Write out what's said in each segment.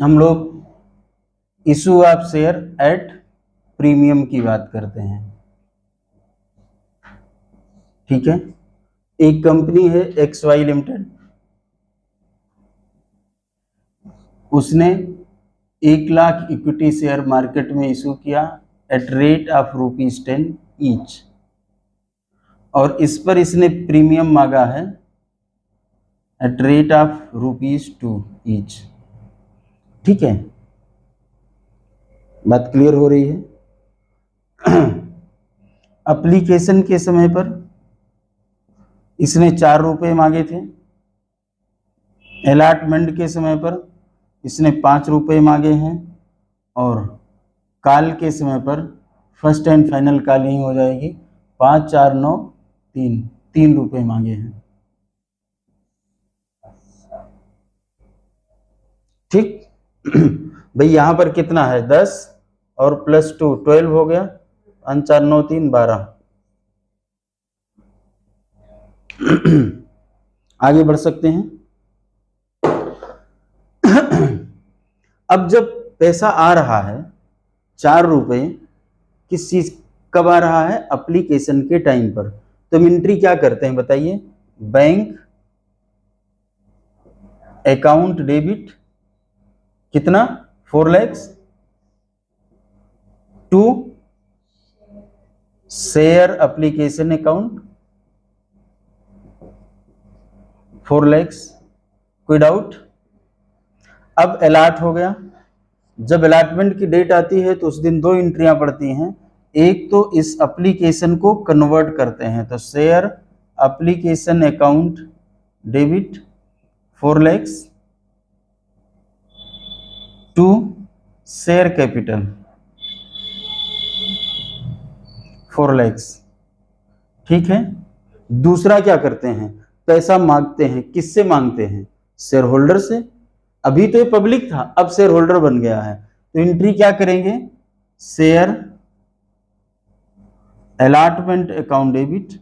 हम लोग issue of share at premium की बात करते हैं। ठीक है, एक कंपनी है XY लिमिटेड, उसने 1,00,000 इक्विटी शेयर मार्केट में इशू किया एट रेट ऑफ ₹10 ईच, और इस पर इसने प्रीमियम मांगा है एट रेट ऑफ ₹2 ईच। ठीक है, बात क्लियर हो रही है। एप्लीकेशन के समय पर इसने ₹4 मांगे थे, अलॉटमेंट के समय पर इसने ₹5 मांगे हैं, और कॉल के समय पर फर्स्ट एंड फाइनल कॉल ही हो जाएगी, 5, 4, 9, 3 रुपये मांगे हैं। ठीक भाई, यहां पर कितना है? 10 और +2 12 हो गया, 5, 4, 9, 3 12। आगे बढ़ सकते हैं। अब जब पैसा आ रहा है ₹4, किस चीज कब आ रहा है? एप्लीकेशन के टाइम पर। तो हम एंट्री क्या करते हैं बताइए? बैंक अकाउंट डेबिट कितना? 4 lakh to share application account 4 lakh. कोई डाउट? अब अलॉट हो गया। जब अलॉटमेंट की डेट आती है तो उस दिन 2 एंट्रियां पड़ती हैं। एक तो इस एप्लीकेशन को कन्वर्ट करते हैं, तो share application account debit 4 lakh to share capital 4 lakh. ठीक है, दूसरा क्या करते हैं? पैसा मांगते हैं। किससे मांगते हैं? शेयर होल्डर से। अभी तो ये पब्लिक था, अब शेयर होल्डर बन गया है, तो एंट्री क्या करेंगे? शेयर अलॉटमेंट अकाउंट डेबिट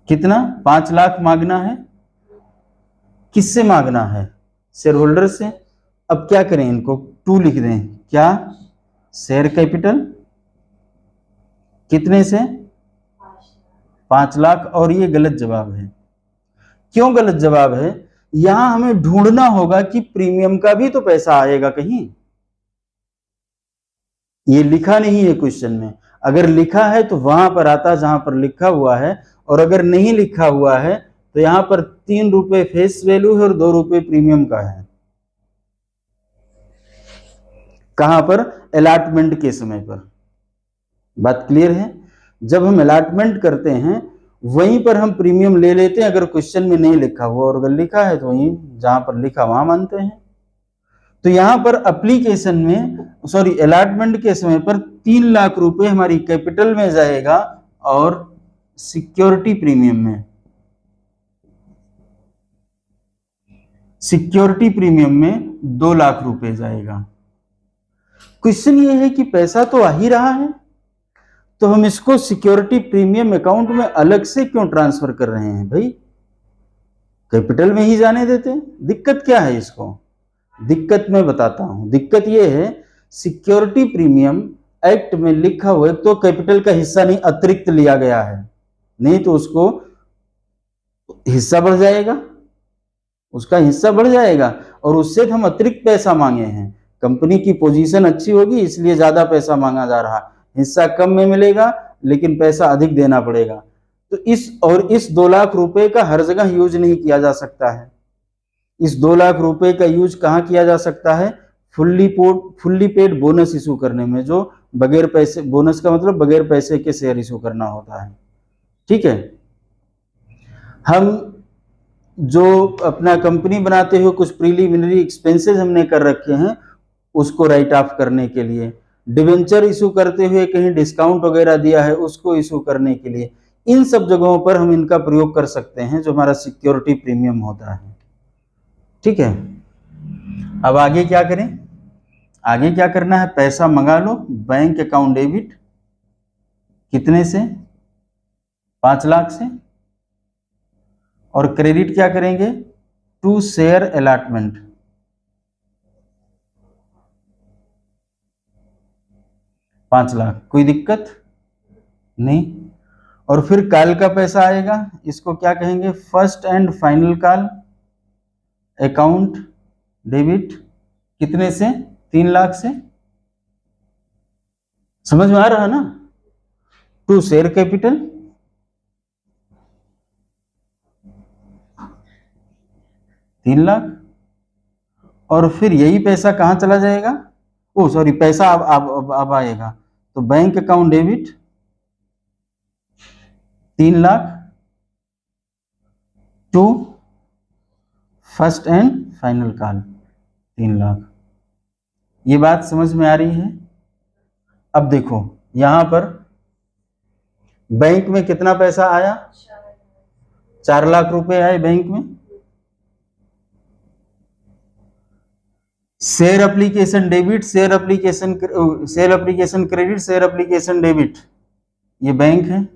कितना? 5 लाख मांगना है। किससे मांगना है? शेयर होल्डर से। अब क्या करें? इनको 2 लिख दें। क्या? शेयर कैपिटल कितने से? 5 लाख। और ये गलत जवाब है। क्यों गलत जवाब है? यहां हमें ढूंढना होगा कि प्रीमियम का भी तो पैसा आएगा कहीं। ये लिखा नहीं है क्वेश्चन में। अगर लिखा है तो वहां पर आता जहां पर लिखा हुआ है, और अगर नहीं लिखा हुआ है तो यहां पर ₹3 फेस वैल्यू है और ₹2 प्रीमियम का है। कहां पर? अलॉटमेंट के समय पर। बात क्लियर है? जब हम अलॉटमेंट करते हैं वहीं पर हम प्रीमियम ले लेते हैं, अगर क्वेश्चन में नहीं लिखा हुआ, और अगर लिखा है तो वहीं जहां पर लिखा वहां मानते हैं। तो यहां पर एप्लीकेशन में, सॉरी, अलॉटमेंट के समय पर ₹3 लाख हमारी कैपिटल में जाएगा, और सिक्योरिटी प्रीमियम में, सिक्योरिटी प्रीमियम में ₹2 लाख जाएगा। क्वेश्चन ये है कि पैसा तो आ ही रहा है, तो हम इसको सिक्योरिटी प्रीमियम अकाउंट में अलग से क्यों ट्रांसफर कर रहे हैं? भाई कैपिटल में ही जाने देते हैं। दिक्कत क्या है इसको? दिक्कत मैं बताता हूं। दिक्कत यह है, सिक्योरिटी प्रीमियम एक्ट में लिखा हुआ है तो कैपिटल का हिस्सा नहीं, अतिरिक्त लिया गया है, नहीं तो उसको हिस्सा बढ़ जाएगा, उसका हिस्सा बढ़ जाएगा, और उससे हम अतिरिक्त पैसा मांगे हैं। कंपनी की पोजीशन अच्छी होगी इसलिए ज्यादा पैसा मांगा जा रहा है, हिस्सा कम में मिलेगा लेकिन पैसा अधिक देना पड़ेगा। तो इस 2 लाख रुपए का हर जगह यूज नहीं किया जा सकता है। इस 2 लाख रुपए का यूज कहां किया जा सकता है? फुल्ली पेड बोनस इशू करने में, जो बगैर पैसे, बोनस का मतलब बगैर पैसे के शेयर इशू करना होता है। ठीक है, हम जो अपना कंपनी बनाते हुए कुछ प्रीलिमिनरी एक्सपेंसेस हमने कर रखे हैं, उसको राइट ऑफ करने के लिए, डिवेंचर इशू करते हुए कहीं डिस्काउंट वगैरह दिया है उसको इशू करने के लिए, इन सब जगहों पर हम इनका प्रयोग कर सकते हैं, जो हमारा सिक्योरिटी प्रीमियम होता है। ठीक है, अब आगे क्या करें? आगे क्या करना है? पैसा मंगा लो, बैंक अकाउंट डेबिट कितने से? 5 लाख से, और क्रेडिट क्या करेंगे? टू शेयर अलॉटमेंट, 5 लाख, कोई दिक्कत नहीं। और फिर कॉल का पैसा आएगा, इसको क्या कहेंगे, first and final call account debit, कितने से, 3 लाख से। समझ में आ रहा ना, टू शेयर कैपिटल, तीन लाख, और फिर यही पैसा कहां चला जाएगा, ओ सॉरी, पैसा अब आएगा, तो bank account debit 3 lakh to first and final call 3 lakh. ये बात समझ में आ रही है। अब देखो यहां पर बैंक में कितना पैसा आया, 4 लाख रुपए आए बैंक में। Share application debit, share application credit, share application debit, ये बैंक है।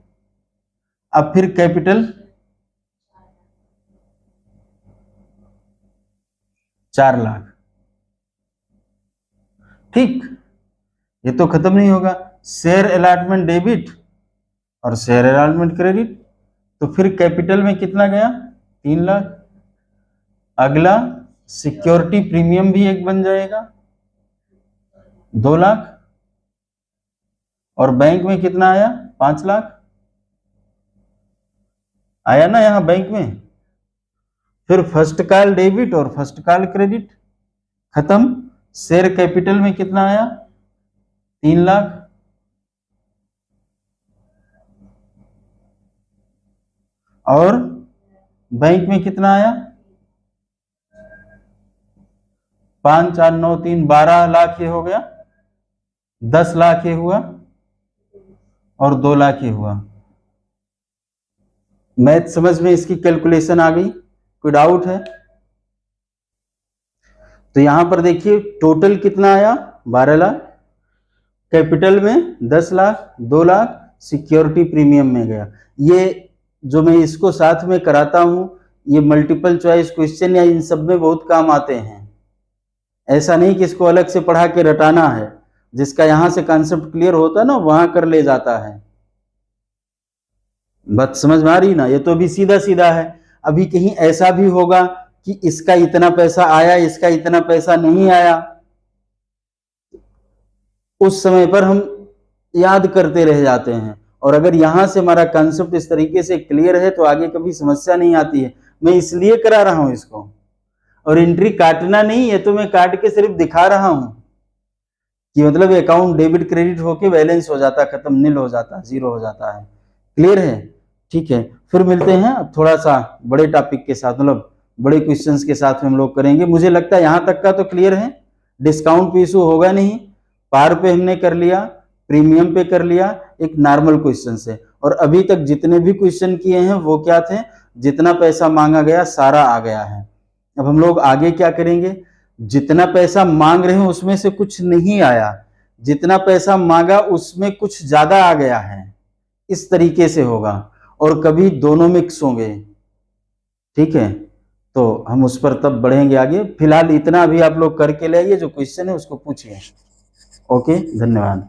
अब फिर कैपिटल 4 लाख, ठीक, ये तो खत्म नहीं होगा। शेयर अलॉटमेंट डेबिट और शेयर अलॉटमेंट क्रेडिट, तो फिर कैपिटल में कितना गया, 3 लाख। अगला सिक्योरिटी प्रीमियम भी एक बन जाएगा, 2 लाख, और बैंक में कितना आया, 5 लाख आया ना यहां बैंक में। फिर फर्स्ट कॉल डेबिट और फर्स्ट कॉल क्रेडिट खत्म। शेयर कैपिटल में कितना आया, 3 लाख, और बैंक में कितना आया, 5 4 9 3 12 लाख, ये हो गया, 10 लाख ये हुआ, और 2 लाख ये हुआ। मैथ समझ में इसकी कैलकुलेशन आ गई, कोई डाउट है? तो यहां पर देखिए टोटल कितना आया, 12 लाख, कैपिटल में 10 लाख, 2 लाख सिक्योरिटी प्रीमियम में गया। ये जो मैं इसको साथ में कराता हूं, ये मल्टीपल चॉइस क्वेश्चन या इन सब में बहुत काम आते हैं। ऐसा नहीं कि इसको अलग से पढ़ा के रटाना है, जिसका यहां से कॉन्सेप्ट क्लियर होता है ना, वहां कर ले जाता है। बात समझ में आ रही ना, ये तो अभी सीधा सीधा है। अभी कहीं ऐसा भी होगा कि इसका इतना पैसा आया, इसका इतना पैसा नहीं आया, उस समय पर हम याद करते रह जाते हैं। और अगर यहां से हमारा कॉन्सेप्ट इस तरीके से क्लियर है तो आगे कभी समस्या नहीं आती है। मैं इसलिए करा रहा हूं इसको, और एंट्री काटना नहीं है, तो मैं काट के सिर्फ दिखा रहा हूं कि मतलब अकाउंट डेबिट क्रेडिट होके बैलेंस हो जाता, खत्म, नील हो जाता, जीरो हो जाता है। क्लियर है? ठीक है, फिर मिलते हैं अब थोड़ा सा बड़े टॉपिक के साथ, मतलब बड़े क्वेश्चंस के साथ हम लोग करेंगे। मुझे लगता है यहां तक का तो क्लियर है, डिस्काउंट पे इशू होगा नहीं, पार पे हमने कर लिया, प्रीमियम पे कर लिया, एक नॉर्मल क्वेश्चन से। और अभी तक जितने भी क्वेश्चन किए हैं वो क्या थे, जितना पैसा मांगा गया सारा आ गया है। अब हम लोग आगे क्या करेंगे, जितना पैसा मांग रहे हैं उसमें से कुछ नहीं आया, जितना पैसा मांगा उसमें कुछ ज्यादा आ गया है, इस तरीके से होगा। और कभी दोनों मिक्स होंगे, ठीक है, तो हम उस पर तब बढ़ेंगे आगे। फिलहाल इतना अभी आप लोग करके ले आइए, जो क्वेश्चन है उसको पूछिए। ओके, धन्यवाद।